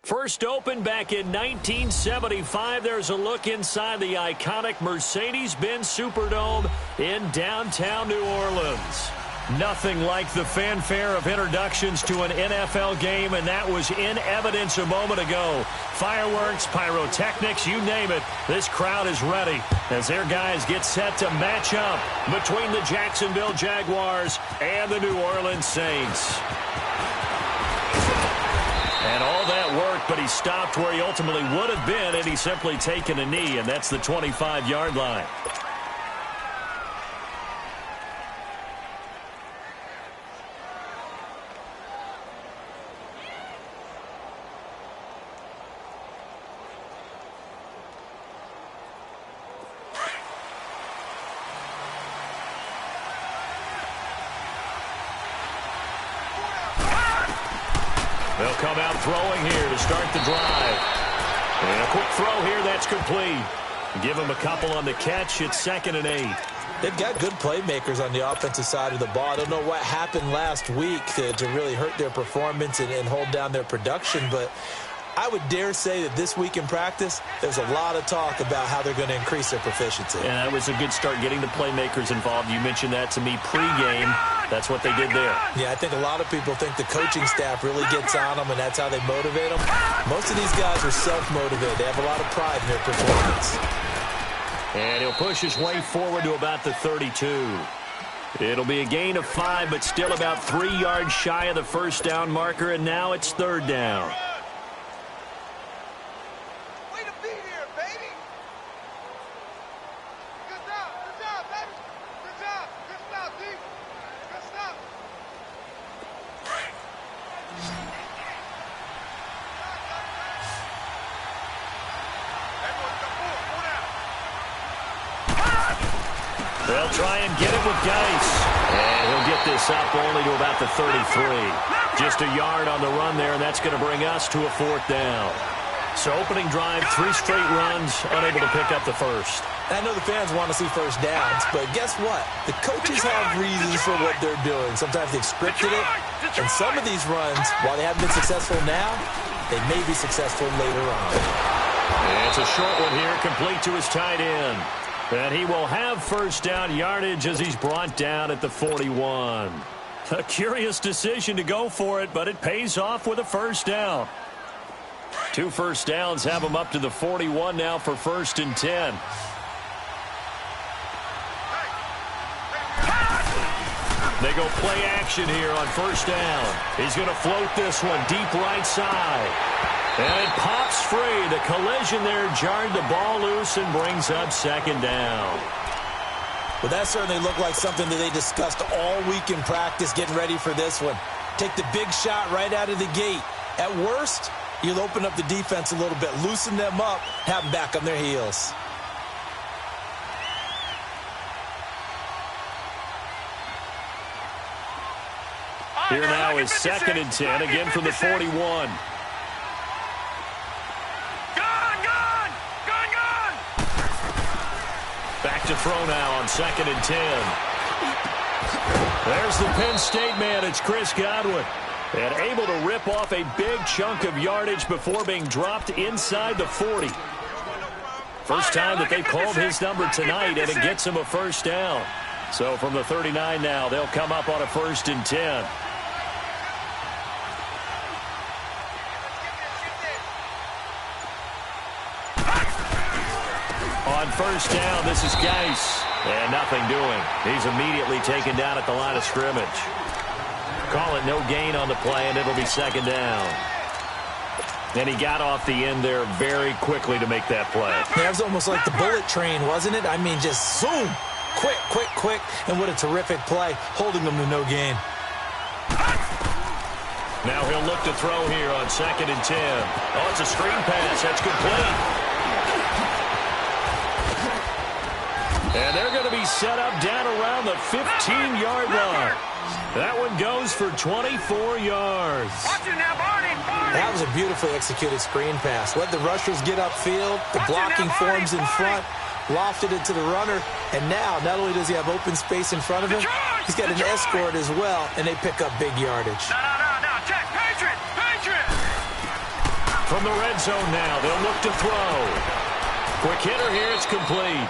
First opened back in 1975, there's a look inside the iconic Mercedes-Benz Superdome in downtown New Orleans. Nothing like the fanfare of introductions to an NFL game, and that was in evidence a moment ago. Fireworks, pyrotechnics, you name it, this crowd is ready as their guys get set to match up between the Jacksonville Jaguars and the New Orleans Saints. And all that worked, but he stopped where he ultimately would have been had he simply taken a knee, and that's the 25-yard line. They'll come out throwing here to start the drive. And a quick throw here, that's complete. Give him a couple on the catch. It's 2nd and 8. They've got good playmakers on the offensive side of the ball. I don't know what happened last week to really hurt their performance and hold down their production, but I would dare say that this week in practice, there's a lot of talk about how they're going to increase their proficiency. And that was a good start, getting the playmakers involved. You mentioned that to me pregame. That's what they did there. Yeah, I think a lot of people think the coaching staff really gets on them, and that's how they motivate them. Most of these guys are self-motivated. They have a lot of pride in their performance. And he'll push his way forward to about the 32. It'll be a gain of 5, but still about 3 yards shy of the first down marker, and now it's 3rd down. They'll try and get it with Geis. And he'll get this up only to about the 33. Just a yard on the run there, and that's going to bring us to a 4th down. So opening drive, 3 straight runs, unable to pick up the first. I know the fans want to see first downs, but guess what? The coaches have reasons for what they're doing. Sometimes they've scripted it, and some of these runs, while they haven't been successful now, they may be successful later on. And it's a short one here, complete to his tight end. And he will have first down yardage as he's brought down at the 41. A curious decision to go for it, but it pays off with a first down. 2 first downs have him up to the 41 now for 1st and 10. They go play action here on first down. He's going to float this one deep right side. And it pops free. The collision there jarred the ball loose and brings up 2nd down. Well, that certainly looked like something that they discussed all week in practice, getting ready for this one. Take the big shot right out of the gate. At worst, you'll open up the defense a little bit, loosen them up, have them back on their heels. Here now is 2nd and 10, again from the 41. Back to throw now on 2nd and 10. There's the Penn State man. It's Chris Godwin. And able to rip off a big chunk of yardage before being dropped inside the 40. First time that they've called his number tonight, and it gets him a first down. So from the 39 now, they'll come up on a 1st and 10. On first down, this is Geis. And nothing doing. He's immediately taken down at the line of scrimmage. Call it no gain on the play, and it'll be 2nd down. And he got off the end there very quickly to make that play. That was almost like the bullet train, wasn't it? I mean, just zoom. Quick, quick, quick. And what a terrific play, holding them to no gain. Now he'll look to throw here on 2nd and 10. Oh, it's a screen pass. That's complete. And they're going to be set up down around the 15-yard line. That one goes for 24 yards. That was a beautifully executed screen pass. Let the rushers get upfield. The blocking forms in front. Lofted it to the runner. And now, not only does he have open space in front of him, he's got an escort as well, and they pick up big yardage. No, check. Patriot! From the red zone now, they'll look to throw. Quick hitter here, it's complete.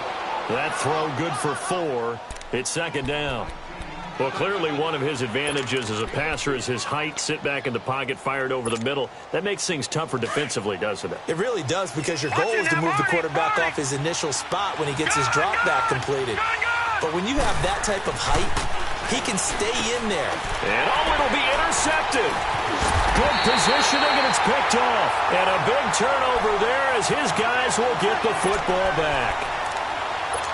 That throw good for 4. It's second down. Well, clearly one of his advantages as a passer is his height. Sit back in the pocket, fired over the middle. That makes things tougher defensively, doesn't it? It really does, because your goal is to move the quarterback off his initial spot when he gets his drop back completed. But when you have that type of height, he can stay in there. And it'll be intercepted. Good positioning, and it's picked off. And a big turnover there as his guys will get the football back.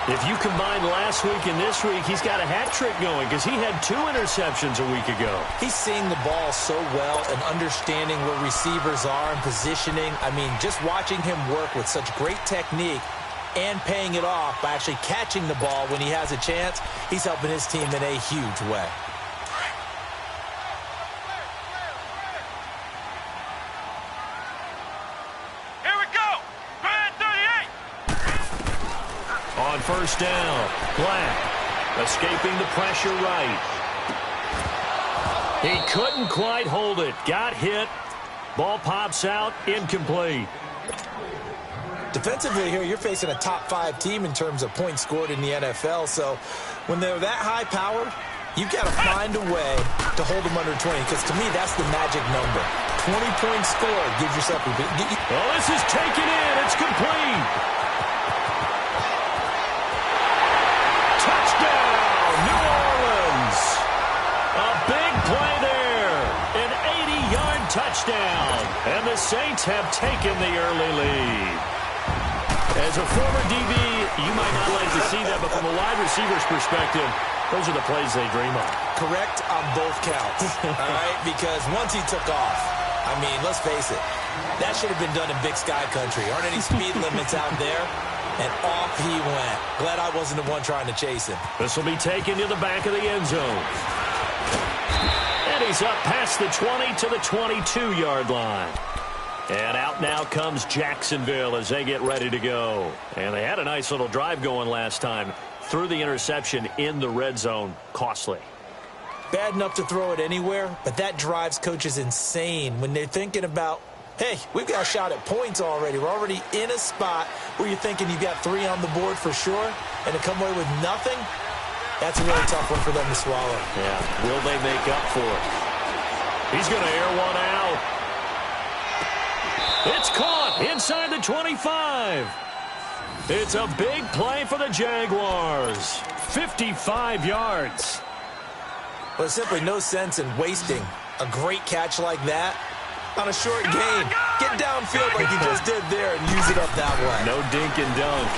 If you combine last week and this week, he's got a hat trick going because he had 2 interceptions a week ago. He's seeing the ball so well and understanding where receivers are and positioning. I mean, just watching him work with such great technique and paying it off by actually catching the ball when he has a chance, he's helping his team in a huge way. On first down, Black escaping the pressure right. He couldn't quite hold it. Got hit. Ball pops out, incomplete. Defensively here, you're facing a top 5 team in terms of points scored in the NFL. So when they're that high powered, you've got to find a way to hold them under 20, because to me, that's the magic number. 20 points scored gives yourself a big... Well, this is taken in. It's complete. Touchdown, New Orleans. A big play there. An 80-yard touchdown. And the Saints have taken the early lead. As a former DB, you might not like to see that, but from a wide receiver's perspective, those are the plays they dream of. Correct on both counts, all right? Because once he took off, I mean, let's face it, that should have been done in Big Sky Country. Aren't any speed limits out there? And off he went. Glad I wasn't the one trying to chase him. This will be taken to the back of the end zone. And he's up past the 20 to the 22-yard line. And out now comes Jacksonville as they get ready to go. And they had a nice little drive going last time. Threw the interception in the red zone. Costly. Bad enough to throw it anywhere, but that drives coaches insane when they're thinking about, hey, we've got a shot at points already. We're already in a spot where you're thinking you've got 3 on the board for sure, and to come away with nothing, that's a really tough one for them to swallow. Yeah, will they make up for it? He's going to air one out. It's caught inside the 25. It's a big play for the Jaguars. 55 yards. Well, there's simply no sense in wasting a great catch like that on a short gain. Get downfield like you just did there and use it up that way. No dink and dunk.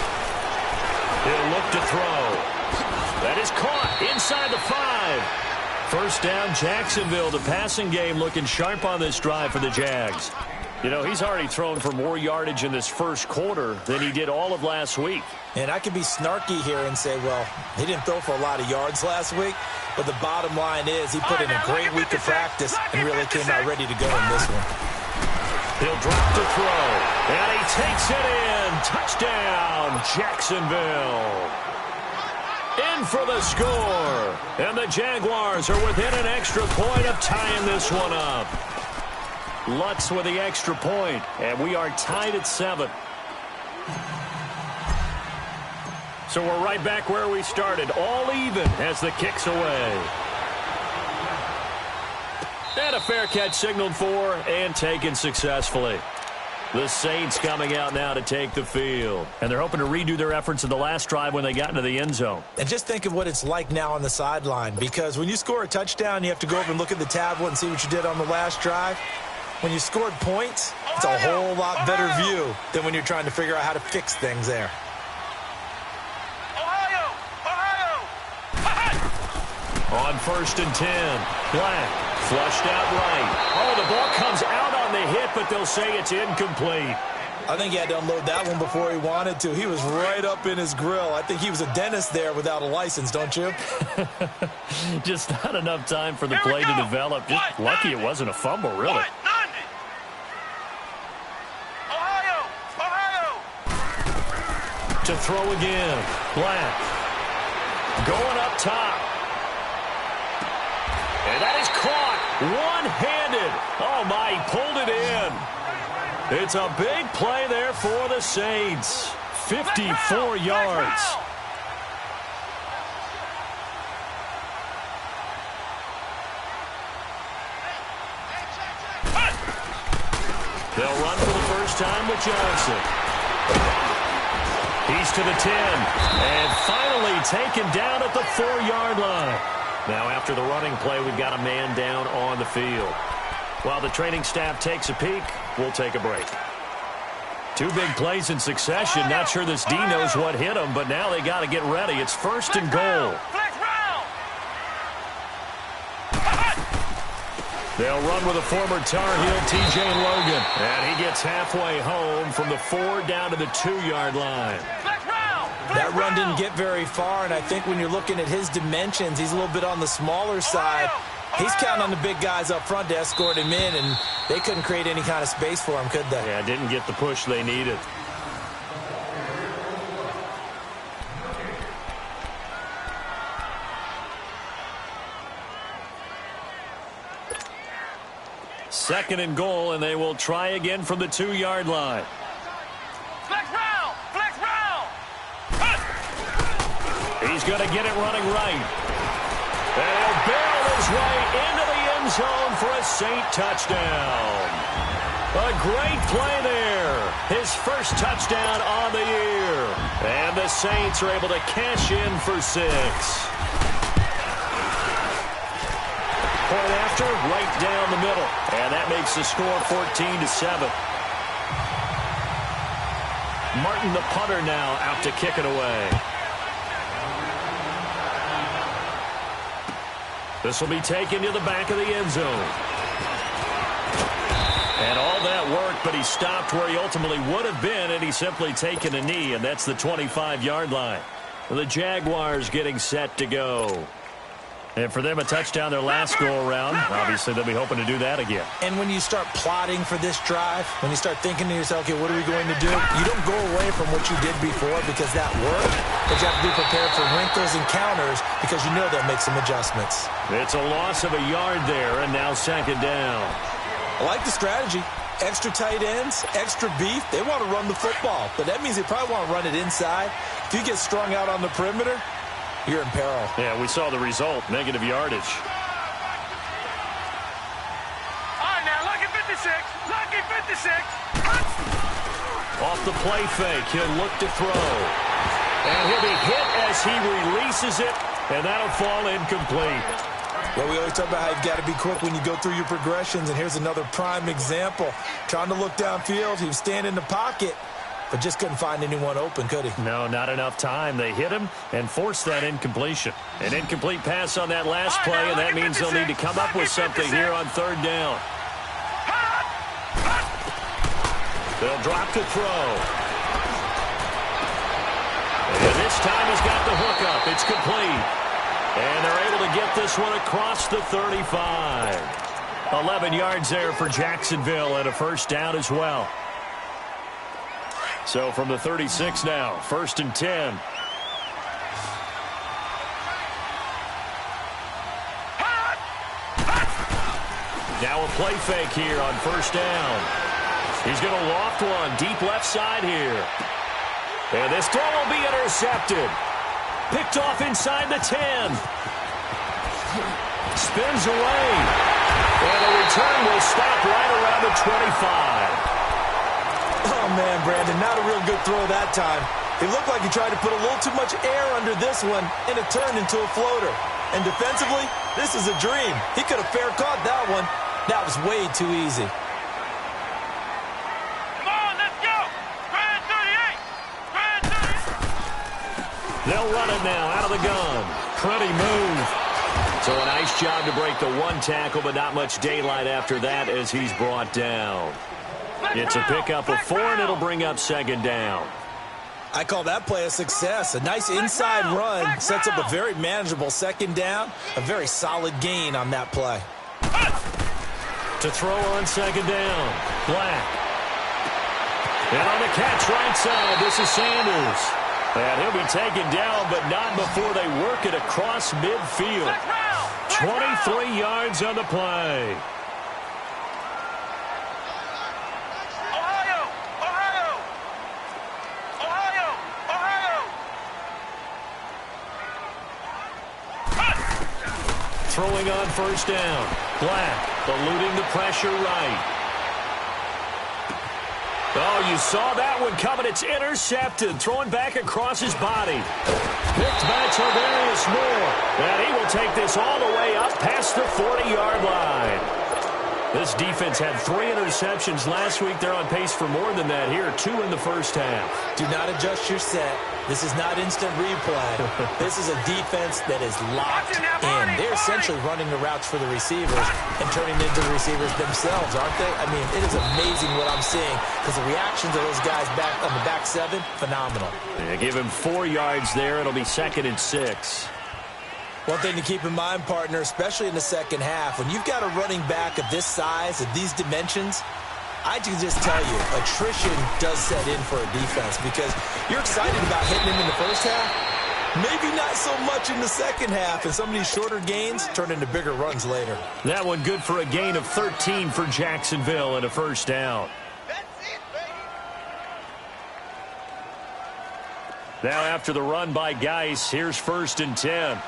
He'll look to throw. That is caught inside the 5. First down, Jacksonville. The passing game looking sharp on this drive for the Jags. You know, he's already thrown for more yardage in this first quarter than he did all of last week. And I could be snarky here and say, well, he didn't throw for a lot of yards last week, but the bottom line is he put in a great week of practice and really came out ready to go in this one. He'll drop to throw, and he takes it in. Touchdown, Jacksonville. In for the score. And the Jaguars are within an extra point of tying this one up. Lutz with the extra point, and we are tied at 7. So we're right back where we started, all even as the kick's away. And a fair catch signaled for and taken successfully. The Saints coming out now to take the field. And they're hoping to redo their efforts in the last drive when they got into the end zone. And just think of what it's like now on the sideline, because when you score a touchdown, you have to go over and look at the tablet and see what you did on the last drive. When you scored points, it's a whole lot better view than when you're trying to figure out how to fix things there. On first and 10, Black flushed out right. Oh, the ball comes out on the hit, but they'll say it's incomplete. I think he had to unload that one before he wanted to. He was right up in his grill. I think he was a dentist there without a license, don't you? Just not enough time for the play to develop. Just lucky it wasn't a fumble, really. To throw again. Black going up top. And that is caught one-handed. Oh, my, he pulled it in. It's a big play there for the Saints. 54 yards. They'll run for the first time with Johnson. He's to the 10. And finally taken down at the 4-yard line. Now after the running play, we've got a man down on the field. While the training staff takes a peek, we'll take a break. 2 big plays in succession. Not sure this D knows what hit them, but now they got to get ready. It's 1st and goal. They'll run with a former Tar Heel, T.J. Logan. And he gets halfway home from the 4 down to the 2-yard line. That run didn't get very far, and I think when you're looking at his dimensions, he's a little bit on the smaller side. He's counting on the big guys up front to escort him in, and they couldn't create any kind of space for him, could they? Yeah, didn't get the push they needed. Second and goal, and they will try again from the 2-yard line. Flex round! Flex round! He's going to get it running right. And he'll barrel his way into the end zone for a Saint touchdown. A great play there. His first touchdown on the year. And the Saints are able to cash in for 6. Point after, right down the middle. And that makes the score 14-7. Martin, the punter, now out to kick it away. This will be taken to the back of the end zone. And all that work, but he stopped where he ultimately would have been, and he's simply taken a knee, and that's the 25-yard line. The Jaguars getting set to go. And for them, a touchdown their last go-around. Obviously, they'll be hoping to do that again. And when you start plotting for this drive, when you start thinking to yourself, okay, what are we going to do? You don't go away from what you did before because that worked, but you have to be prepared for wrinkles and counters because you know they'll make some adjustments. It's a loss of a yard there, and now 2nd down. I like the strategy. Extra tight ends, extra beef. They want to run the football, but that means they probably want to run it inside. If you get strung out on the perimeter, you're in peril. Yeah, we saw the result, negative yardage. All right, now, lucky 56. Lucky 56. Off the play fake, he'll look to throw. And he'll be hit as he releases it, and that'll fall incomplete. Well, we always talk about how you've got to be quick when you go through your progressions, and here's another prime example. Trying to look downfield, he was standing in the pocket, but just couldn't find anyone open, could he? No, not enough time. They hit him and forced that incompletion. An incomplete pass on that last play, and that means they'll need to come up with something here on 3rd down. They'll drop to throw. And this time he's got the hook up. It's complete. And they're able to get this one across the 35. 11 yards there for Jacksonville and a 1st down as well. So from the 36 now, 1st and 10. Now a play fake here on 1st down. He's going to loft one deep left side here. And this throw will be intercepted. Picked off inside the 10. Spins away. And the return will stop right around the 25. Oh, man, Brandon, not a real good throw that time. It looked like he tried to put a little too much air under this one, and it turned into a floater. And defensively, this is a dream. He could have fair caught that one. That was way too easy. Come on, let's go. Grand 38. They'll run it now out of the gun. Pretty move. So a nice job to break the 1 tackle, but not much daylight after that as he's brought down. It's a pickup of 4, and it'll bring up 2nd down. I call that play a success. A nice inside run sets up a very manageable 2nd down. A very solid gain on that play. To throw on 2nd down. Black. And on the catch right side, this is Sanders. And he'll be taken down, but not before they work it across midfield. 23 yards on the play. throwing on first down. Black eluding the pressure right. Oh, you saw that one coming. It's intercepted. Throwing back across his body. Picked by Tavarius Moore. And he will take this all the way up past the 40-yard line. This defense had 3 interceptions last week. They're on pace for more than that here. 2 in the first half. Do not adjust your set. This is not instant replay. This is a defense that is locked in. They're essentially running the routes for the receivers and turning into the receivers themselves, aren't they? I mean, it is amazing what I'm seeing because the reactions of those guys back on the back 7, phenomenal. Yeah, give him 4 yards there. It'll be 2nd and 6. One thing to keep in mind, partner, especially in the second half, when you've got a running back of this size, of these dimensions, I can just tell you, attrition does set in for a defense because you're excited about hitting him in the first half. Maybe not so much in the second half, and some of these shorter gains turn into bigger runs later. That one good for a gain of 13 for Jacksonville and a first down. Now after the run by Geis, here's 1st and 10.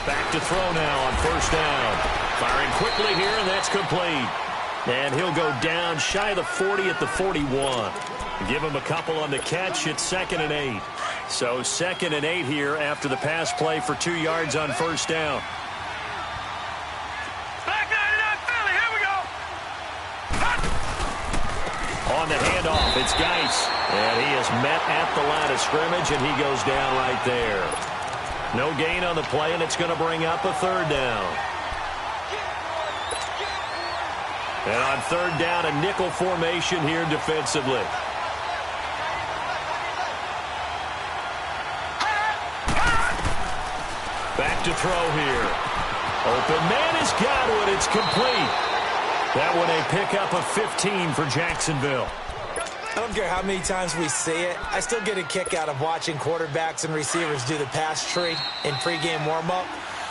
Back to throw now on first down. Firing quickly here, and that's complete. And he'll go down shy of the 40 at the 41. Give him a couple on the catch. It's 2nd and 8. So 2nd and 8 here after the pass play for 2 yards on first down. Back 99 Philly, here we go. On the handoff, it's Geis. And he is met at the line of scrimmage, and he goes down right there. No gain on the play, and it's going to bring up a 3rd down. And on 3rd down, a nickel formation here defensively. Back to throw here. Open man is Godwin. It's complete. That one a pickup of 15 for Jacksonville. I don't care how many times we see it. I still get a kick out of watching quarterbacks and receivers do the pass tree in pregame warm-up.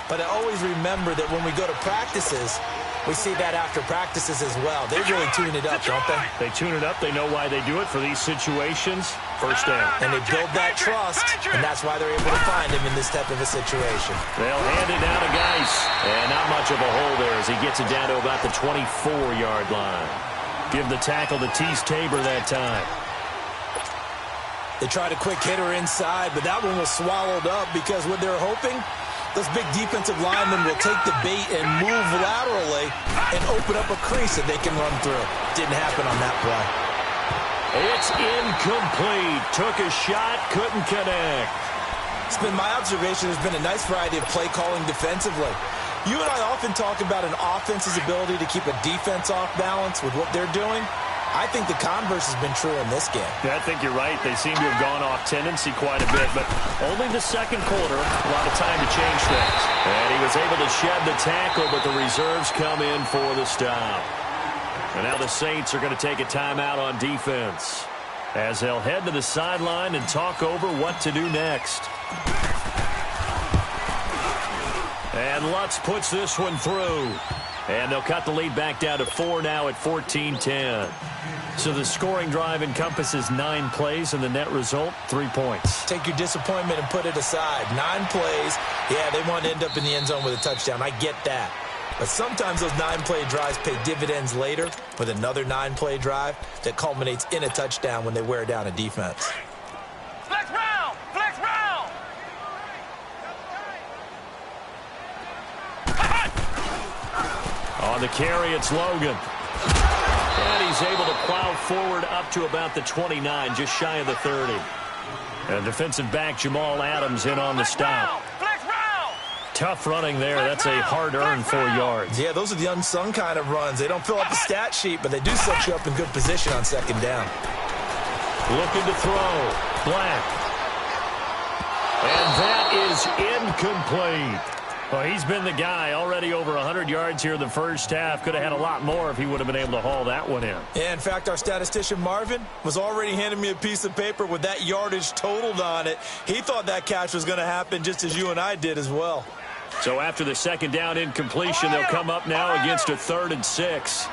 But I always remember that when we go to practices, we see that after practices as well. They really tune it up, don't they? They tune it up. They know why they do it for these situations. First down. And they build that trust, and that's why they're able to find him in this type of a situation. They'll hand it down to Geis. And not much of a hole there as he gets it down to about the 24-yard line. Give the tackle to Tease Tabor that time. They tried a quick hitter inside, but that one was swallowed up because what they're hoping, those big defensive linemen will take the bait and move laterally and open up a crease that they can run through. Didn't happen on that play. It's incomplete. Took a shot, couldn't connect. It's been my observation there's been a nice variety of play calling defensively. You and I often talk about an offense's ability to keep a defense off balance with what they're doing. I think the converse has been true in this game. Yeah, I think you're right. They seem to have gone off tendency quite a bit, but only the second quarter, a lot of time to change things. And he was able to shed the tackle, but the reserves come in for the stop. And now the Saints are going to take a timeout on defense as they'll head to the sideline and talk over what to do next. And Lutz puts this one through. And they'll cut the lead back down to 4 now at 14-10. So the scoring drive encompasses 9 plays, and the net result, 3 points. Take your disappointment and put it aside. 9 plays. Yeah, they want to end up in the end zone with a touchdown. I get that. But sometimes those 9-play drives pay dividends later with another 9-play drive that culminates in a touchdown when they wear down a defense. Flex round! Flex round! On the carry, it's Logan. And he's able to plow forward up to about the 29, just shy of the 30. And defensive back Jamal Adams in on the stop. Flex round! Tough running there. That's a hard-earned 4 yards. Yeah, those are the unsung kind of runs. They don't fill up the stat sheet, but they do set you up in good position on second down. Looking to throw. Black. And that is incomplete. Well, he's been the guy. Already over 100 yards here in the first half. Could have had a lot more if he would have been able to haul that one in. Yeah, in fact, our statistician Marvin was already handing me a piece of paper with that yardage totaled on it. He thought that catch was going to happen just as you and I did as well. So after the second down incompletion, they'll come up now against a 3rd and 6.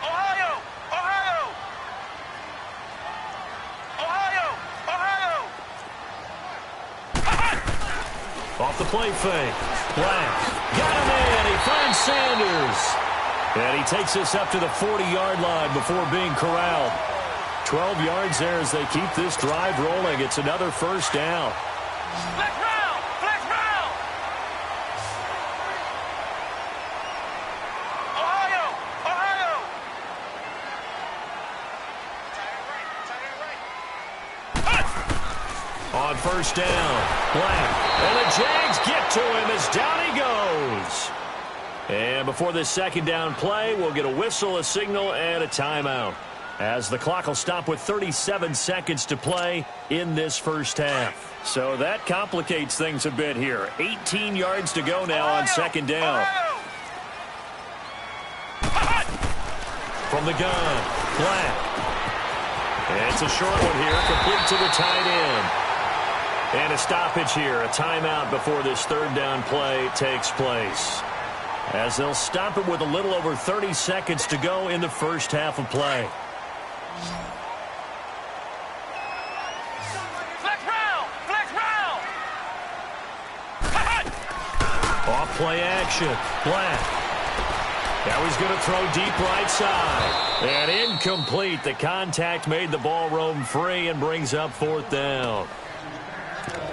Ohio! Off the play fake. Black. Got him in. He finds Sanders. And he takes this up to the 40-yard line before being corralled. 12 yards there as they keep this drive rolling. It's another first down. Flex round! Flex round! Ohio! Ohio! On first down, Black. And the Jags get to him as down he goes. And before this second down play, we'll get a whistle, a signal, and a timeout, as the clock will stop with 37 seconds to play in this first half. So that complicates things a bit here. 18 yards to go now on second down. From the gun, Black. And it's a short one here, complete to the tight end. And a stoppage here, a timeout before this third down play takes place, as they'll stop it with a little over 30 seconds to go in the first half of play. Flex round! Flex round! Off play action. Black. Now he's going to throw deep right side. And incomplete. The contact made the ball roam free and brings up fourth down.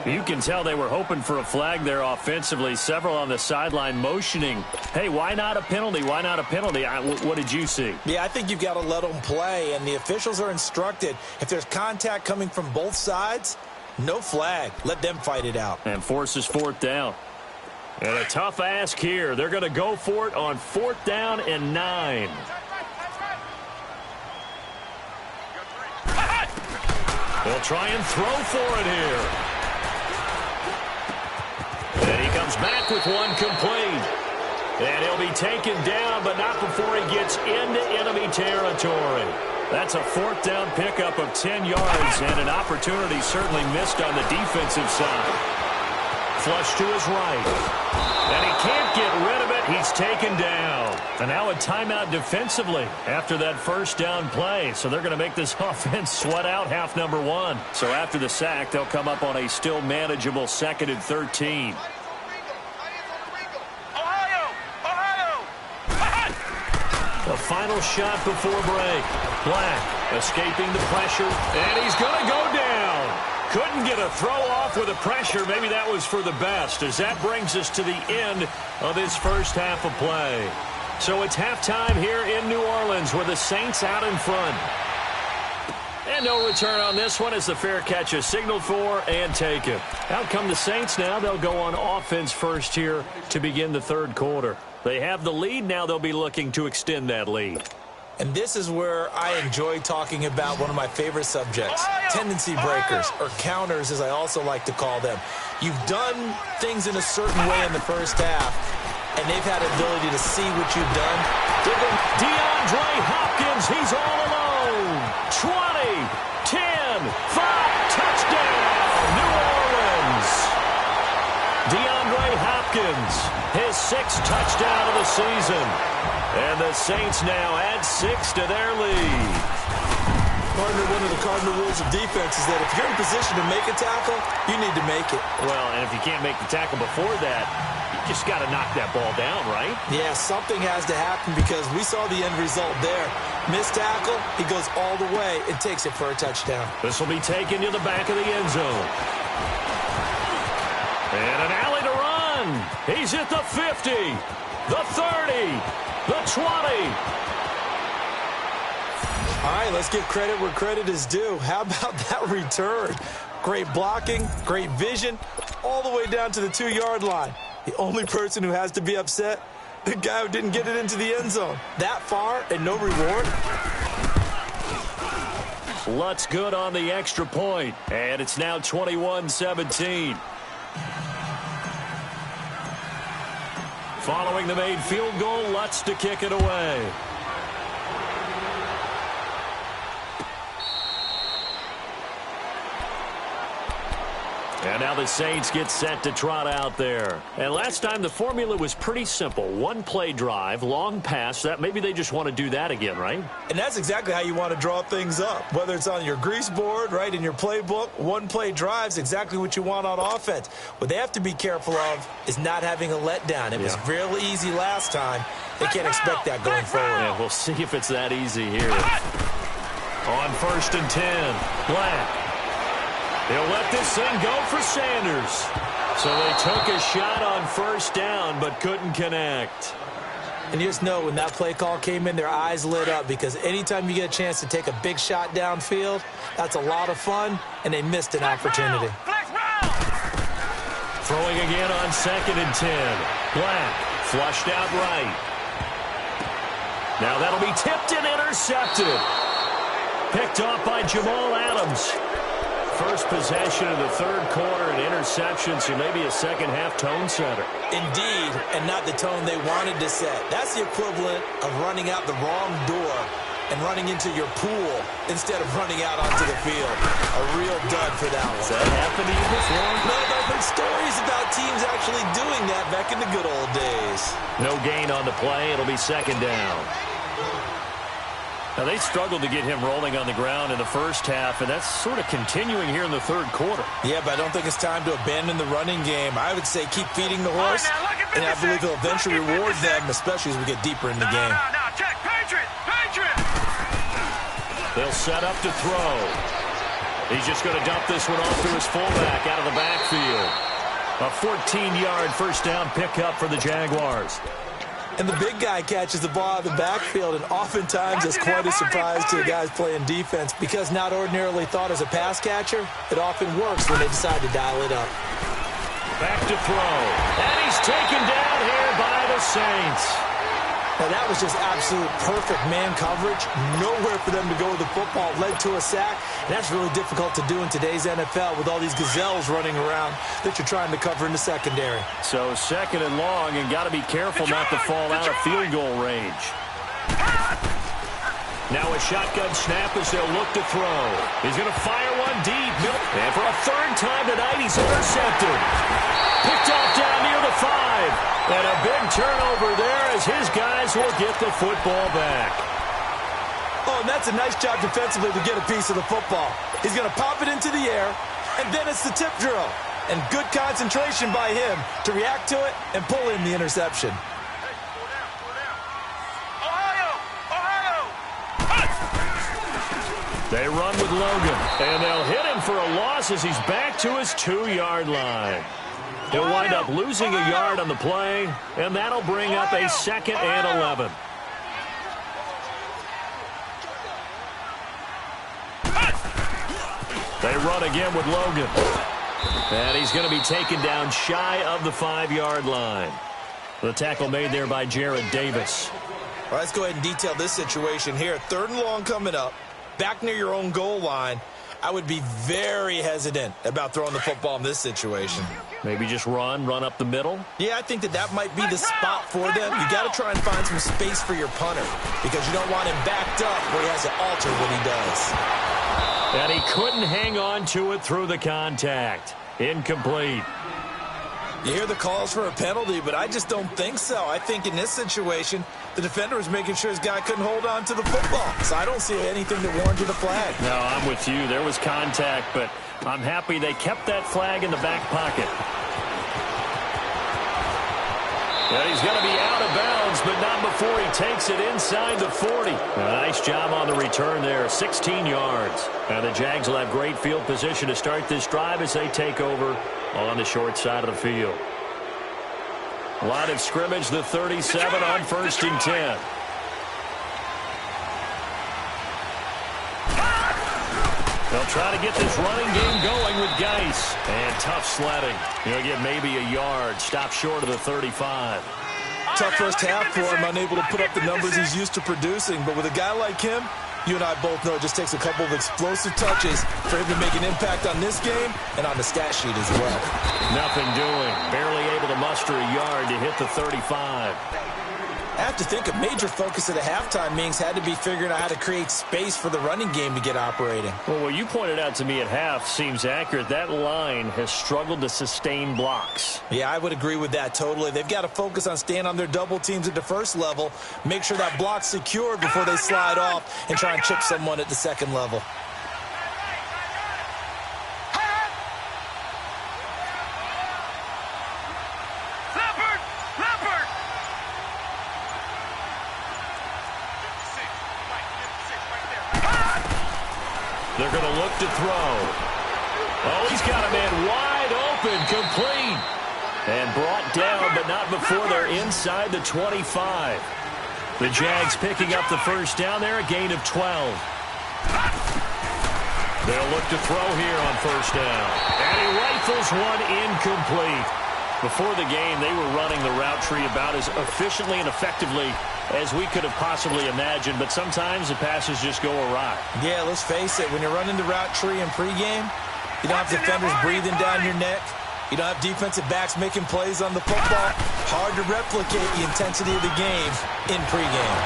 You can tell they were hoping for a flag there offensively. Several on the sideline motioning, hey, why not a penalty? Why not a penalty? What did you see? Yeah, I think you've got to let them play, and the officials are instructed, if there's contact coming from both sides, no flag. Let them fight it out. And forces fourth down. And a tough ask here. They're going to go for it on fourth down and 9. They'll try and throw for it here. And he comes back with one complete. And he'll be taken down, but not before he gets into enemy territory. That's a fourth down pickup of 10 yards, and an opportunity certainly missed on the defensive side. Flush to his right. And he can't get rid of it. He's taken down. And now a timeout defensively after that first down play. So they're going to make this offense sweat out half number one. So after the sack, they'll come up on a still manageable 2nd and 13. Ohio! Ohio! The final shot before break. Black escaping the pressure, and he's going to go down. Couldn't get a throw off with the pressure. Maybe that was for the best, as that brings us to the end of this first half of play. So it's halftime here in New Orleans with the Saints out in front. And no return on this one as the fair catch is signaled for and taken. Out come the Saints now. They'll go on offense first here to begin the third quarter. They have the lead. Now they'll be looking to extend that lead. And this is where I enjoy talking about one of my favorite subjects, tendency breakers, or counters as I also like to call them. You've done things in a certain way in the first half, and they've had the ability to see what you've done. DeAndre Hopkins, he's all alone. 20, 10, 5, touchdown, New Orleans. DeAndre Hopkins, his 6th touchdown of the season. And the Saints now add 6 to their lead. Partner, one of the cardinal rules of defense is that if you're in position to make a tackle, you need to make it. Well, and if you can't make the tackle before that, you just got to knock that ball down, right? Yeah, something has to happen because we saw the end result there. Missed tackle, he goes all the way and takes it for a touchdown. This will be taken to the back of the end zone. And an alley to run. He's at the 50, the 30, the 20. All right, let's give credit where credit is due. How about that return? Great blocking, great vision, all the way down to the 2-yard line. The only person who has to be upset, the guy who didn't get it into the end zone. That far and no reward. Lutz good on the extra point, and it's now 21-17. Following the made field goal, Lutz to kick it away. And now the Saints get set to trot out there. And last time the formula was pretty simple. One play drive, long pass. That maybe they just want to do that again, right? And that's exactly how you want to draw things up. Whether it's on your grease board, right, in your playbook, one play drive is exactly what you want on offense. What they have to be careful of is not having a letdown. It was real easy last time. They can't expect that going forward. Yeah, we'll see if it's that easy here. On 1st and 10, Black. He'll let this thing go for Sanders. So they took a shot on 1st down, but couldn't connect. And you just know when that play call came in, their eyes lit up, because anytime you get a chance to take a big shot downfield, that's a lot of fun, and they missed an opportunity. Throwing again on 2nd and 10. Black flushed out right. Now that'll be tipped and intercepted. Picked off by Jamal Adams. First possession of the 3rd quarter, an interception, so maybe a second-half tone setter. Indeed, and not the tone they wanted to set. That's the equivalent of running out the wrong door and running into your pool instead of running out onto the field. A real dud for that one. Has that happened to you before? No, but I've heard stories about teams actually doing that back in the good old days. No gain on the play. It'll be 2nd down. Now, they struggled to get him rolling on the ground in the first half, and that's sort of continuing here in the 3rd quarter. Yeah, but I don't think it's time to abandon the running game. I would say keep feeding the horse, and I believe he'll eventually reward them, especially as we get deeper in the game. No, check. Patriot. They'll set up to throw. He's just going to dump this one off to his fullback out of the backfield. A 14-yard 1st down pickup for the Jaguars. And the big guy catches the ball out of the backfield, and oftentimes it's quite a surprise to the guys playing defense, because not ordinarily thought as a pass catcher, it often works when they decide to dial it up. Back to throw. And he's taken down here by the Saints. Now, that was just absolute perfect man coverage. Nowhere for them to go with the football. Led to a sack, and that's really difficult to do in today's NFL with all these gazelles running around that you're trying to cover in the secondary. So 2nd and long, and got to be careful not to fall out of field goal range. Now a shotgun snap as they'll look to throw. He's going to fire one deep. And for a 3rd time tonight, he's intercepted. Picked off down near the 5. And a big turnover there as his guys will get the football back. Oh, and that's a nice job defensively to get a piece of the football. He's going to pop it into the air, and then it's the tip drill. And good concentration by him to react to it and pull in the interception. They run with Logan, and they'll hit him for a loss as he's back to his 2-yard line. He'll wind up losing a yard on the play, and that'll bring up a 2nd and 11. They run again with Logan. And he's going to be taken down shy of the 5-yard line. The tackle made there by Jared Davis. Well, let's go ahead and detail this situation here. 3rd and long coming up, back near your own goal line. I would be very hesitant about throwing the football in this situation. Maybe just run up the middle? Yeah, I think that might be the spot for them. You got to try and find some space for your punter, because you don't want him backed up where he has to alter what he does. And he couldn't hang on to it through the contact. Incomplete. You hear the calls for a penalty, but I just don't think so. I think in this situation, the defender was making sure his guy couldn't hold on to the football. So I don't see anything that warranted a flag. No, I'm with you. There was contact, but I'm happy they kept that flag in the back pocket. Well, he's going to be out of bounds, but not before he takes it inside the 40. A nice job on the return there, 16 yards. And the Jags will have great field position to start this drive as they take over on the short side of the field. Line of scrimmage, the 37 on 1st and 10. They'll try to get this running game going with Geis. And tough sledding. He'll get maybe a yard. Stop short of the 35. Tough first half for him, unable to put up the numbers he's used to producing. But with a guy like him, you and I both know it just takes a couple of explosive touches for him to make an impact on this game and on the stat sheet as well. Nothing doing. Barely able to muster a yard to hit the 35. I have to think a major focus of the halftime meetings had to be figuring out how to create space for the running game to get operating. Well, what you pointed out to me at half seems accurate. That line has struggled to sustain blocks. Yeah, I would agree with that totally. They've got to focus on staying on their double teams at the first level, make sure that block's secure before they slide off and try and chip someone at the second level. They're going to look to throw. Oh, he's got a man wide open, complete. And brought down, but not before they're inside the 25. The Jags picking up the first down there, a gain of 12. They'll look to throw here on first down. And he rifles one incomplete. Before the game, they were running the route tree about as efficiently and effectively as we could have possibly imagined, but sometimes the passes just go awry. Yeah, let's face it, when you're running the route tree in pregame, you don't have defenders breathing down your neck. You don't have defensive backs making plays on the football. Hard to replicate the intensity of the game in pregame.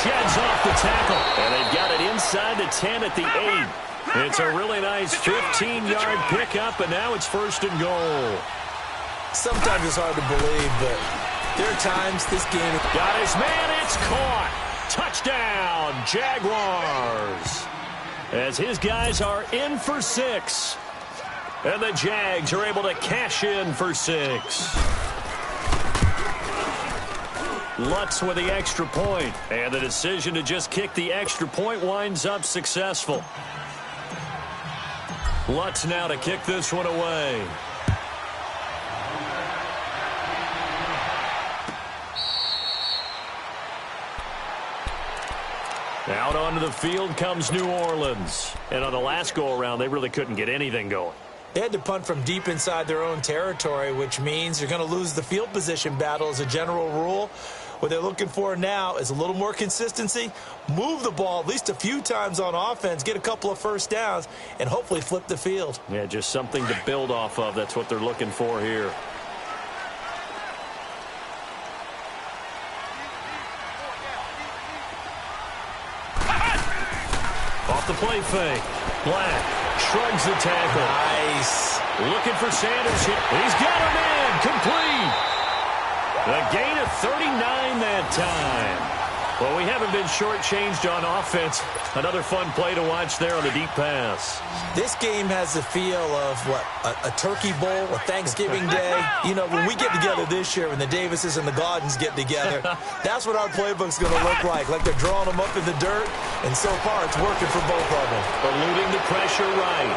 Sheds off the tackle, and they've got it inside the 10 at the 8. It's a really nice 15-yard pickup, and now it's first and goal. Sometimes it's hard to believe, but there are times this game... Got his man, it's caught. Touchdown, Jaguars. As his guys are in for 6. And the Jags are able to cash in for 6. Lutz with the extra point. And the decision to just kick the extra point winds up successful. Lutz now to kick this one away. Out onto the field comes New Orleans. And on the last go-around, they really couldn't get anything going. They had to punt from deep inside their own territory, which means you're going to lose the field position battle as a general rule. What they're looking for now is a little more consistency, move the ball at least a few times on offense, get a couple of first downs, and hopefully flip the field. Yeah, just something to build off of. That's what they're looking for here. Off the play fake. Black shrugs the tackle. Nice. Looking for Sanders here. He's got him in. Complete. A gain of 39 that time. Well, we haven't been shortchanged on offense. Another fun play to watch there on the deep pass. This game has the feel of, what, a turkey bowl, a Thanksgiving day. You know, when we get together this year, when the Davises and the Gaudens get together, that's what our playbook's going to look like they're drawing them up in the dirt, and so far it's working for both of them. Eluding the pressure right.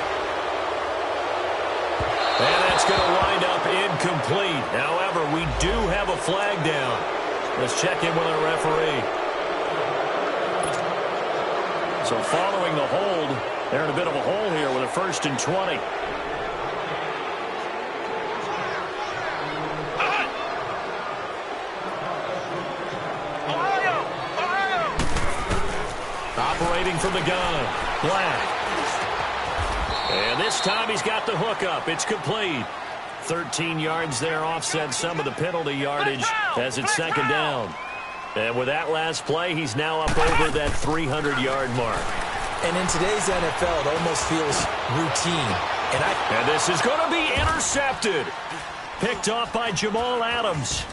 And that's going to wind up incomplete. However, we do have a flag down. Let's check in with our referee. So following the hold, they're in a bit of a hole here with a 1st and 20. Operating from the gun, Black. And this time he's got the hook up. It's complete. 13 yards there, offset some of the penalty yardage as it's 2nd down. And with that last play, he's now up over that 300-yard mark. And in today's NFL, it almost feels routine. And this is going to be intercepted. Picked off by Jamal Adams.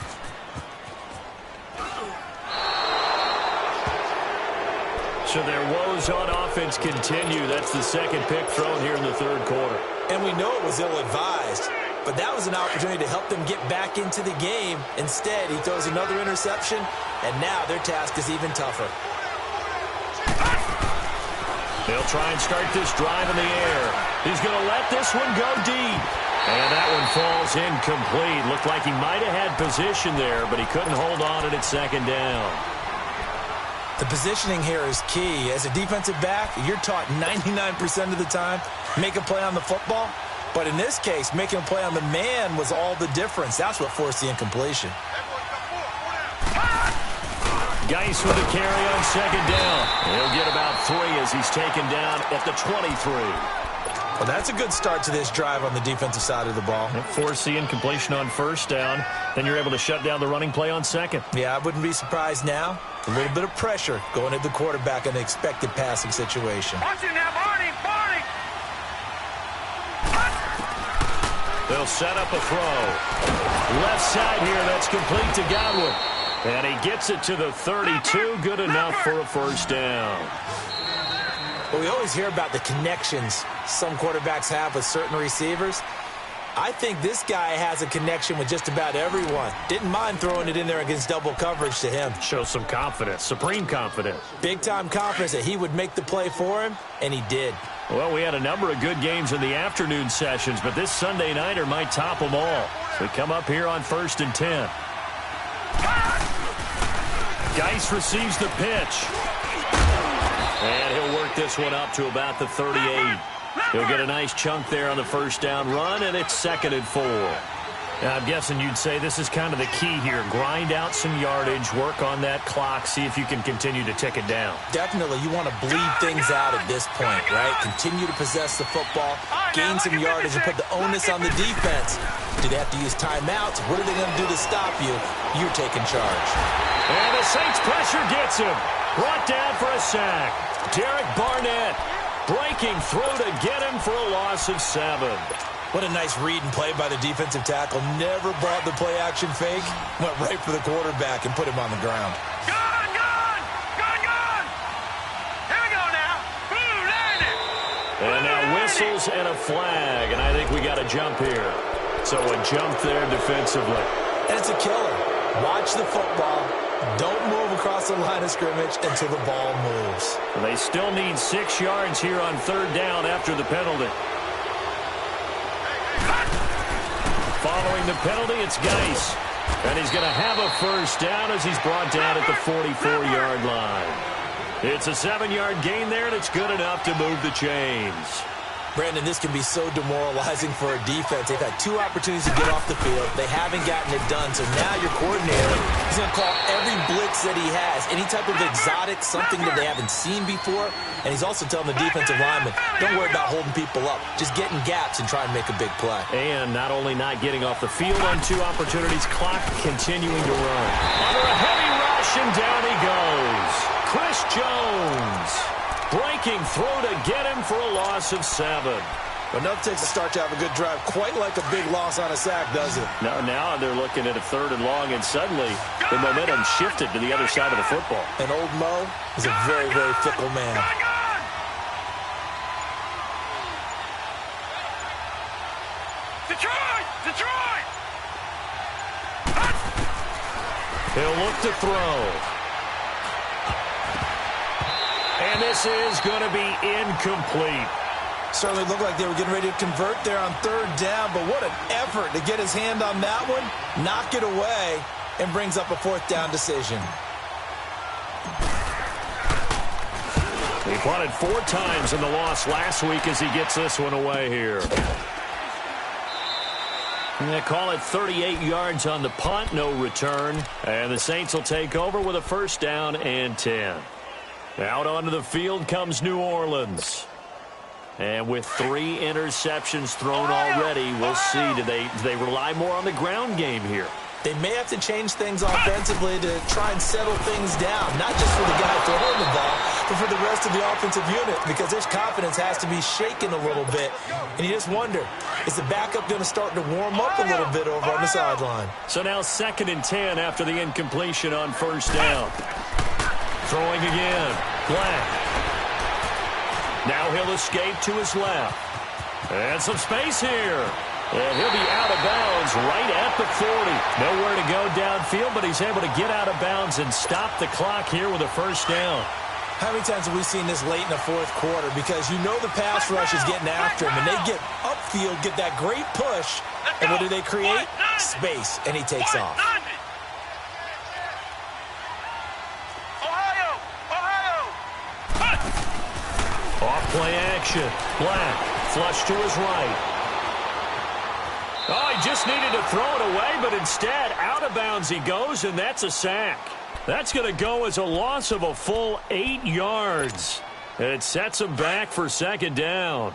So their woes on offense continue. That's the second pick thrown here in the 3rd quarter. And we know it was ill-advised, but that was an opportunity to help them get back into the game. Instead, he throws another interception, and now their task is even tougher. They'll try and start this drive in the air. He's going to let this one go deep. And that one falls incomplete. Looked like he might have had position there, but he couldn't hold on at 2nd down. The positioning here is key. As a defensive back, you're taught 99% of the time, make a play on the football. But in this case, making a play on the man was all the difference. That's what forced the incompletion. Geis with the carry on 2nd down. He'll get about 3 as he's taken down at the 23. Well, that's a good start to this drive on the defensive side of the ball. Force the incompletion on first down. Then you're able to shut down the running play on second. Yeah, I wouldn't be surprised now. A little bit of pressure going at the quarterback in the expected passing situation. Watch it now, Barney! Barney! They'll set up a throw. Left side here, that's complete to Godwin. And he gets it to the 32. Good enough for a first down. Well, we always hear about the connections some quarterbacks have with certain receivers. I think this guy has a connection with just about everyone. Didn't mind throwing it in there against double coverage to him. Shows some confidence, supreme confidence. Big-time confidence that he would make the play for him, and he did. Well, we had a number of good games in the afternoon sessions, but this Sunday nighter might top them all. So we come up here on 1st and 10. Geis receives the pitch. And he'll work this one up to about the 38. He'll get a nice chunk there on the first down run, and it's 2nd and 4. Now, I'm guessing you'd say this is kind of the key here. Grind out some yardage, work on that clock, see if you can continue to tick it down. Definitely. You want to bleed things out at this point, right? Continue to possess the football, gain some yardage, and put the onus on the defense. Do they have to use timeouts? What are they going to do to stop you? You're taking charge. And the Saints pressure gets him. Brought down for a sack. Derek Barnett breaking through to get him for a loss of 7. What a nice read and play by the defensive tackle. Never brought the play-action fake. Went right for the quarterback and put him on the ground. Gone! Gone! Gone! Gone! Here we go now. Boom! Land it! And now whistles and a flag. And I think we got a jump here. So a jump there defensively. And it's a killer. Watch the football. Don't move across the line of scrimmage until the ball moves. They still need 6 yards here on 3rd down after the penalty. Following the penalty, it's Geis. And he's going to have a first down as he's brought down at the 44-yard line. It's a 7-yard gain there, and it's good enough to move the chains. Brandon, this can be so demoralizing for a defense. They've had 2 opportunities to get off the field. They haven't gotten it done. So now your coordinator is going to call every blitz that he has, any type of exotic, something that they haven't seen before. And he's also telling the defensive lineman, don't worry about holding people up. Just get in gaps and try and make a big play. And not only not getting off the field on 2 opportunities, clock continuing to run. Under a heavy rush, and down he goes. Chris Jones. Breaking through to get him for a loss of 7. Enough takes to start to have a good drive. Quite like a big loss on a sack, does it? Now they're looking at a 3rd and long, and suddenly the momentum shifted to the other side of the football. And old Mo is a very, very fickle man. Detroit! Detroit! He'll look to throw. And this is going to be incomplete. Certainly looked like they were getting ready to convert there on 3rd down, but what an effort to get his hand on that one, knock it away, and brings up a 4th down decision. He punted 4 times in the loss last week as he gets this one away here. And they call it 38 yards on the punt, no return. And the Saints will take over with a first down and 10. Out onto the field comes New Orleans. And with 3 interceptions thrown already, we'll see. Do they rely more on the ground game here? They may have to change things offensively to try and settle things down, not just for the guy throwing the ball, but for the rest of the offensive unit, because their confidence has to be shaken a little bit. And you just wonder, is the backup going to start to warm up a little bit over on the sideline? So now 2nd and 10 after the incompletion on first down. Throwing again. Black. Now he'll escape to his left. And some space here. And he'll be out of bounds right at the 40. Nowhere to go downfield, but he's able to get out of bounds and stop the clock here with a first down. How many times have we seen this late in the 4th quarter? Because you know the pass rush is getting after him, and they get upfield, get that great push, and what do they create? Space, and he takes off. Off play action. Black. Flush to his right. Oh, he just needed to throw it away, but instead, out of bounds he goes, and that's a sack. That's going to go as a loss of a full 8 yards. It sets him back for 2nd down.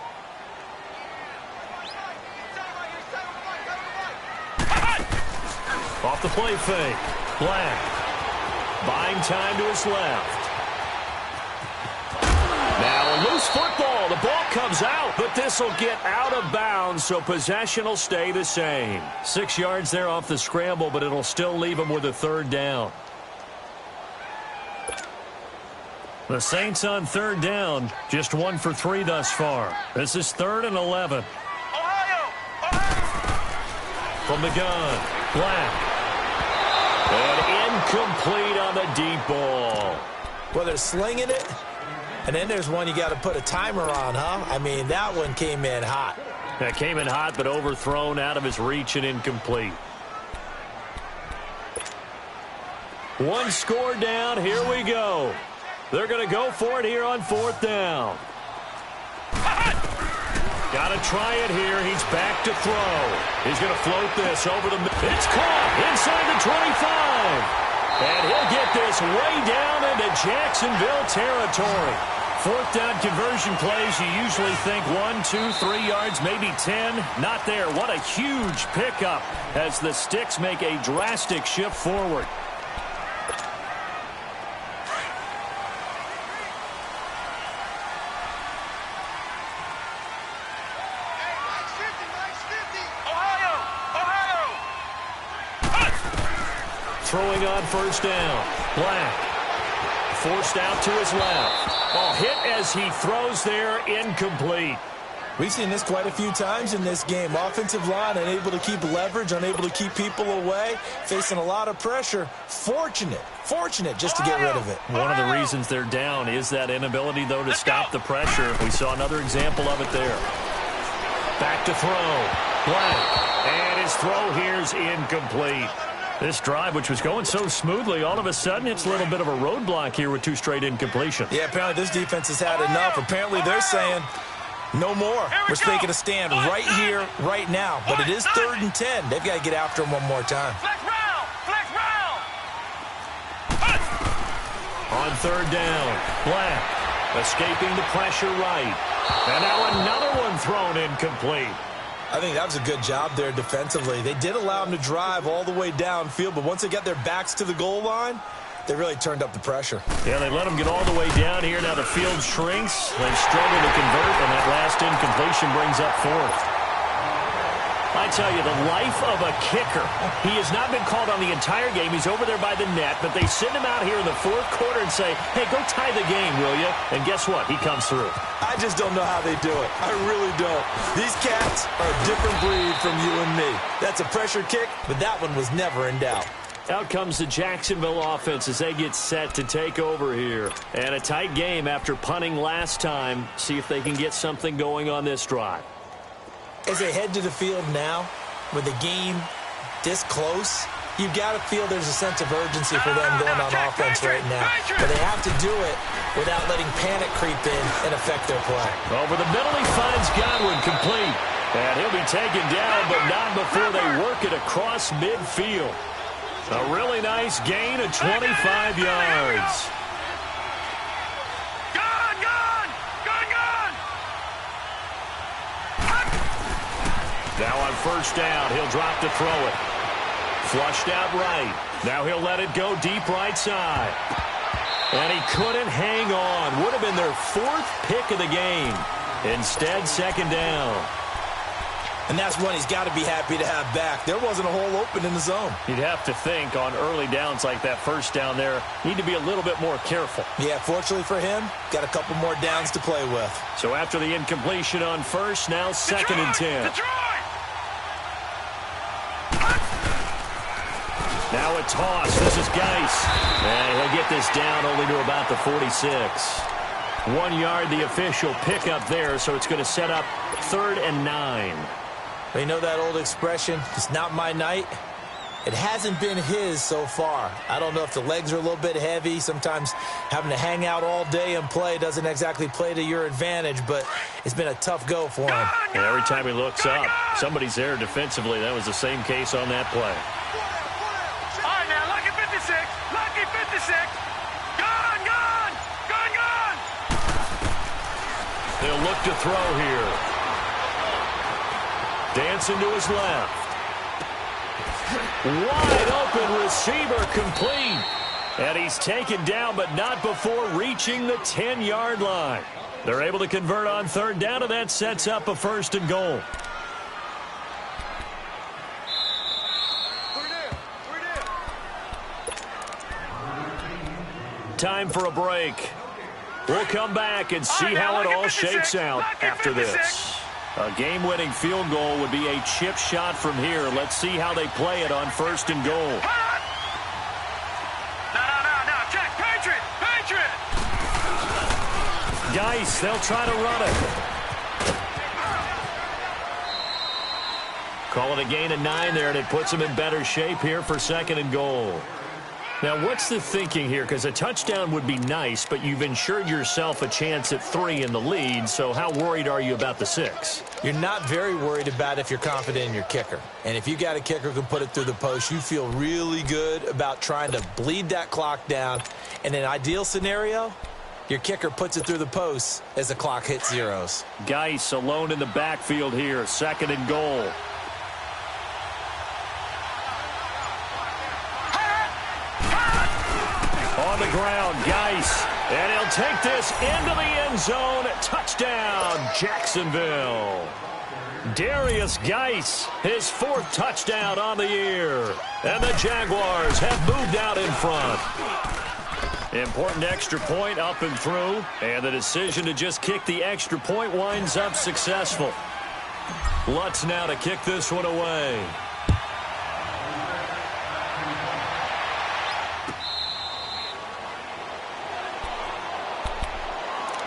Off the play fake. Black. Buying time to his left. Now a loose football. The ball comes out, but this will get out of bounds, so possession will stay the same. 6 yards there off the scramble, but it'll still leave him with a third down. The Saints on third down, just 1 for 3 thus far. This is 3rd and 11. Ohio! From the gun, Black. And incomplete on the deep ball. Well, they're slinging it, and then there's one you got to put a timer on, huh? I mean, that one came in hot. That came in hot, but overthrown out of his reach and incomplete. 1 score down. Here we go. They're going to go for it here on 4th down. Got to try it here. He's back to throw. He's going to float this over the middle. It's caught inside the 25. And he'll get this way down into Jacksonville territory. 4th down conversion plays, you usually think 1, 2, 3 yards, maybe 10. Not there. What a huge pickup as the Sticks make a drastic shift forward. Throwing on 1st down. Black. Forced out to his left. Ball hit as he throws there, incomplete. We've seen this quite a few times in this game. Offensive line unable to keep leverage, unable to keep people away, facing a lot of pressure. Fortunate just to get rid of it. One of the reasons they're down is that inability, though, to stop the pressure. We saw another example of it there. Back to throw. Black. And his throw here's incomplete. This drive, which was going so smoothly, all of a sudden it's a little bit of a roadblock here with 2 straight incompletions. Yeah, apparently this defense has had enough. Apparently they're saying no more. We're taking a stand right here, right now. But it is 3rd and 10. They've got to get after him one more time. Flex round! Flex round! On 3rd down, Black escaping the pressure right. And now another one thrown incomplete. I think that was a good job there defensively. They did allow him to drive all the way downfield, but once they got their backs to the goal line, they really turned up the pressure. Yeah, they let him get all the way down here. Now the field shrinks. They struggle to convert, and that last incompletion brings up 4th. I tell you, the life of a kicker. He has not been called on the entire game. He's over there by the net, but they send him out here in the 4th quarter and say, hey, go tie the game, will you? And guess what? He comes through. I just don't know how they do it. I really don't. These cats are a different breed from you and me. That's a pressure kick, but that one was never in doubt. Out comes the Jacksonville offense as they get set to take over here. And a tight game after punting last time. See if they can get something going on this drive. As they head to the field now, with the game this close, you've got to feel there's a sense of urgency for them going on offense right now. But they have to do it without letting panic creep in and affect their play. Over the middle, he finds Godwin complete. And he'll be taken down, but not before they work it across midfield. A really nice gain of 25 yards. Now on 1st down, he'll drop to throw it. Flushed out right. Now he'll let it go deep right side. And he couldn't hang on. Would have been their 4th pick of the game. Instead, 2nd down. And that's one he's got to be happy to have back. There wasn't a hole open in the zone. You'd have to think on early downs like that 1st down there, need to be a little bit more careful. Yeah, fortunately for him, got a couple more downs to play with. So after the incompletion on 1st, now 2nd and 10. Now a toss. This is Geis. And he'll get this down only to about the 46. 1 yard, the official pickup there, so it's going to set up 3rd and 9. You know that old expression, it's not my night? It hasn't been his so far. I don't know if the legs are a little bit heavy. Sometimes having to hang out all day and play doesn't exactly play to your advantage, but it's been a tough go for him. And every time he looks up, somebody's there defensively. That was the same case on that play. All right, now, lucky 56. Lucky 56. Gone, gone. Gone, gone. They'll look to throw here. Dancing to his left. Wide open receiver complete. And he's taken down, but not before reaching the 10-yard line. They're able to convert on third down, and that sets up a 1st and goal. Time for a break. We'll come back and see how it all shakes out after this. A game-winning field goal would be a chip shot from here. Let's see how they play it on 1st and goal. Geis, they'll try to run it. Call it a gain of 9 there, and it puts them in better shape here for 2nd and goal. Now, what's the thinking here? Because a touchdown would be nice, but you've ensured yourself a chance at 3 in the lead, so how worried are you about the 6? You're not very worried about it if you're confident in your kicker. And if you got a kicker who can put it through the post, you feel really good about trying to bleed that clock down. In an ideal scenario, your kicker puts it through the post as the clock hits zeros. Geis alone in the backfield here, 2nd and goal. On the ground, Geis, and he'll take this into the end zone. Touchdown, Jacksonville. Darius Geis, his 4th touchdown on the year. And the Jaguars have moved out in front. Important extra point up and through, and the decision to just kick the extra point winds up successful. Lutz now to kick this one away.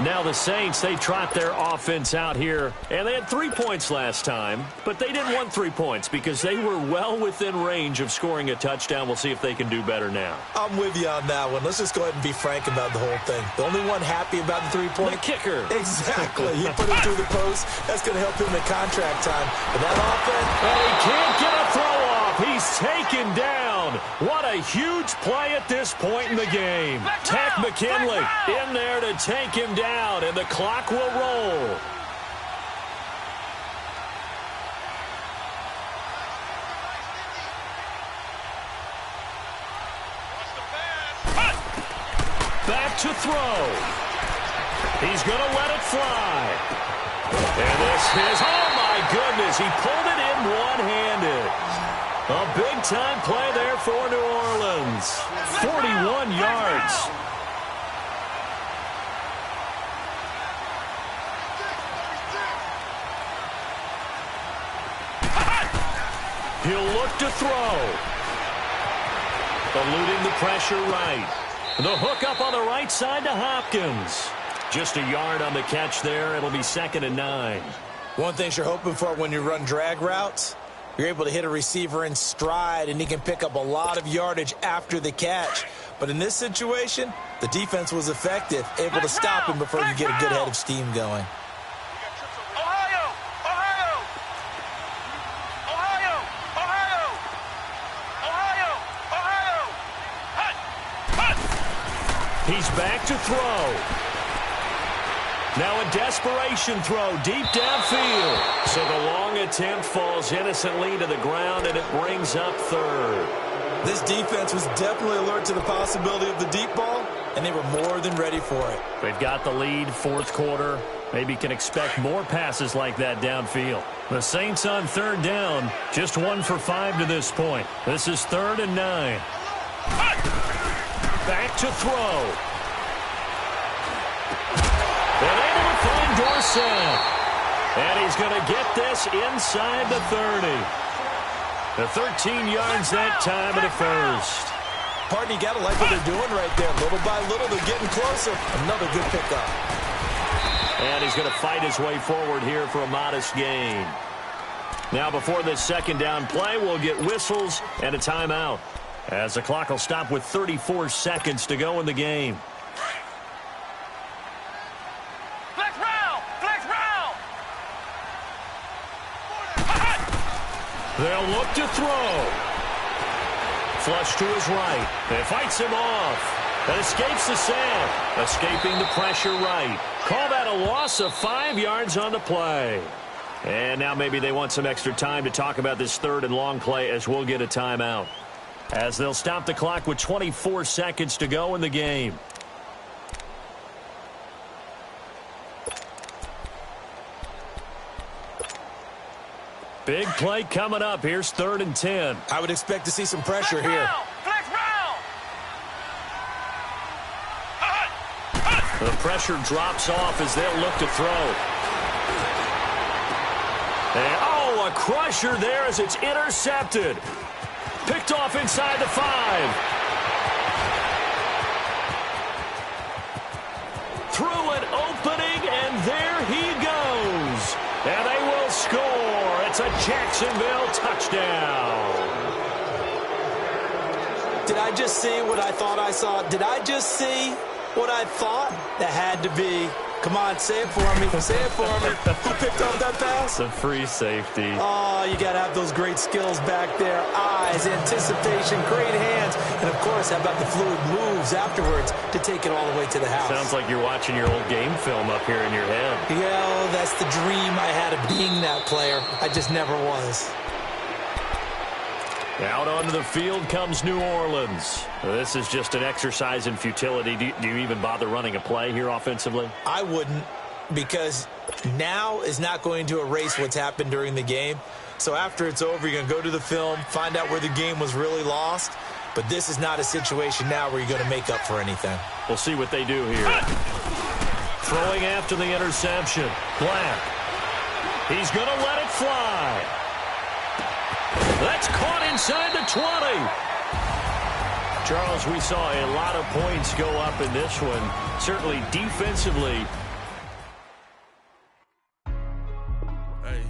Now the Saints, they trot their offense out here, and they had 3 points last time, but they didn't want 3 points because they were well within range of scoring a touchdown. We'll see if they can do better now. I'm with you on that one. Let's just go ahead and be frank about the whole thing. The only one happy about the 3-point? The kicker. Exactly. He put it through the post. That's going to help him in contract time. But that offense... And he can't get a throw off. He's taken down. What a huge play at this point in the game. Tech McKinley in there to take him down, and the clock will roll. Back to throw. He's going to let it fly. And this is, oh my goodness, he pulled it in one-handed. A big-time play there for New Orleans. 41 yards. He'll look to throw. Eluding the pressure right. The hook up on the right side to Hopkins. Just a yard on the catch there. It'll be 2nd and 9. One thing you're hoping for when you run drag routes, you're able to hit a receiver in stride, and he can pick up a lot of yardage after the catch. But in this situation, the defense was effective, able to stop him before you get a good head of steam going. He's back to throw. Now a desperation throw deep downfield. So the long attempt falls innocently to the ground, and it brings up 3rd. This defense was definitely alert to the possibility of the deep ball, and they were more than ready for it. They've got the lead, 4th quarter. Maybe can expect more passes like that downfield. The Saints on 3rd down, just 1 for 5 to this point. This is 3rd and 9. Back to throw. And able to find Dorsett. And he's going to get this inside the 30. The 13 yards that time of the 1st. Partner, you got to like what they're doing right there. Little by little, they're getting closer. Another good pickup. And he's going to fight his way forward here for a modest gain. Now before this 2nd down play, we'll get whistles and a timeout, as the clock will stop with 34 seconds to go in the game. Flex round! Flex round! They'll look to throw. Flush to his right. It fights him off. And escapes the sack. Escaping the pressure right. Call that a loss of 5 yards on the play. And now maybe they want some extra time to talk about this third and long play as we'll get a timeout. As they'll stop the clock with 24 seconds to go in the game. Big play coming up. Here's 3rd and 10. I would expect to see some pressure here. The pressure drops off as they'll look to throw. And, oh, a crusher there as it's intercepted. Picked off inside the 5. Through an opening, and there he goes. And they will score. It's a Jacksonville touchdown. Did I just see what I thought I saw? Did I just see what I thought? That had to be. Come on, say it for me. Say it for me. Who picked up that pass? It's a free safety. Oh, you got to have those great skills back there. Eyes, anticipation, great hands. And, of course, how about the fluid moves afterwards to take it all the way to the house? Sounds like you're watching your old game film up here in your head. Yeah, that's the dream I had of being that player. I just never was. Out onto the field comes New Orleans. This is just an exercise in futility. Do you even bother running a play here offensively? I wouldn't, because now is not going to erase what's happened during the game. So after it's over, you're going to go to the film, find out where the game was really lost. But this is not a situation now where you're going to make up for anything. We'll see what they do here. Throwing after the interception. Black. He's going to let it fly. That's caught inside the 20. Charles, we saw a lot of points go up in this one. Certainly defensively. Hey,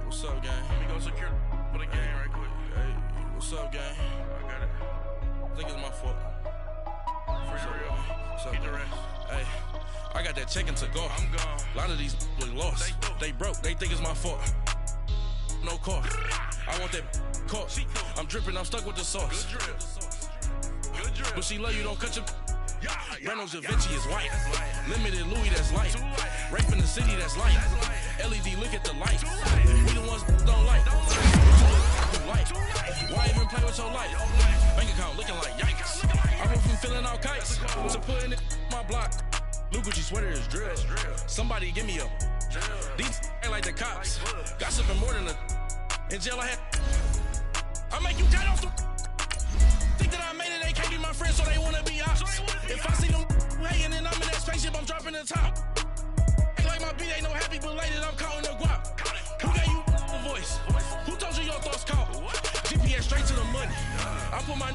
what's up, gang? Let me go secure for the game right quick. Hey, what's up, gang? I got it. I think it's my fault. For real. What's up, the rest. Hey, I got that chicken to go. I'm gone. A lot of these look lost. They broke. They think it's my fault. No car. I want that caught. I'm dripping, I'm stuck with the sauce. Good drip. But she love you, don't cut your. Reynolds Da Vinci is white. Limited Louis, that's light. Rape in the city, that's light. LED, look at the light. We the ones don't like. Why even play with your life? Bank account looking like yikes. I went from filling out kites to putting it in my block. Blue Gucci sweater is drill. Somebody give me a. These ain't like the cops. Gossiping more than a. In jail I had. I make you get off the. Think that I made it, they can't be my friends, so they wanna be ops. If I see them hating and I'm in that spaceship, I'm dropping the top. Ain't like my beat, ain't no happy belated, I'm counting the guap. Who gave you the voice? Who told you your thoughts count? GPS straight to the money. I put my